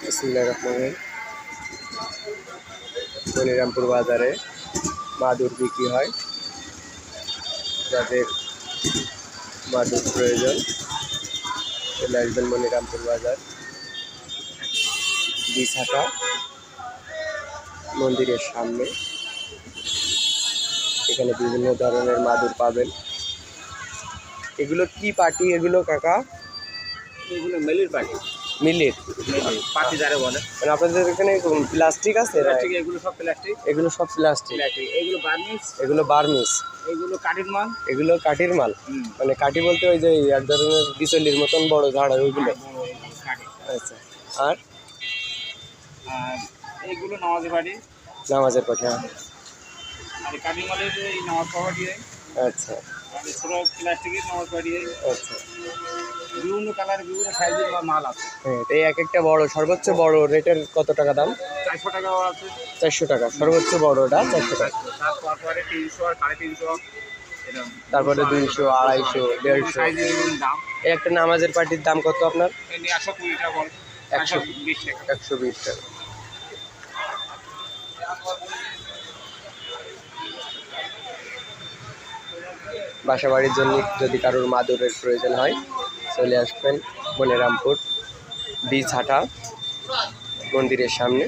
বিসমিল্লাহির রহমানির রহিম। মনিরামপুর বাজারে মাদুর বিক্রি হয়। যাদের মাদুর প্রয়োজন চলে আসবেন মনিরামপুর বাজার, বিছাটা মন্দিরের সামনে। এখানে বিভিন্ন ধরনের মাদুর পাবেন। এগুলো কি পাটি এগুলো কাকা? এগুলো মিলির পাটি। মিলির পাটি যারা বলে। মানে আপনাদের এখানে প্লাস্টিক আছে? প্লাস্টিক, এগুলো সব প্লাস্টিক। এগুলো সব প্লাস্টিক। এগুলো বার্মিস। এগুলো বার্মিস। এগুলো কাঠের মাল। এগুলো কাঠির মাল। মানে কাঠি বলতে ওই যে এক ধরনের বিচলির মতন বড় ঝাড় হয় ওইগুলো। আচ্ছা, আর এইগুলো নামাজের পাটি। নামাজের পাটি। আর কাঠের মালের এই নামাজ পাটি। আচ্ছা আর ছোটো প্লাস্টিকের নামাজ পাটি। আচ্ছা, বিভিন্ন কালার বিভিন্ন সাইজের মাল আছে। হ্যাঁ, এই এক একটা বড় সর্বোচ্চ বড় রেটের কত টাকা দাম? 400 টাকাও আছে। 400 টাকা সর্বোচ্চ বড়টা 400 টাকা। তারপরে 300 আর 350, তারপরে 200, 250, 150। সাইজের বিভিন্ন দাম। এই একটা নামাজের পাটির দাম কত আপনার? 120 টাকা বল। 120 টাকা। 120 টাকা। বাসা বাড়ির জন্য যদি কারোর মাদুরের প্রয়োজন হয় চলে আসবেন মনিরামপুর বিছাটা মন্দিরের সামনে।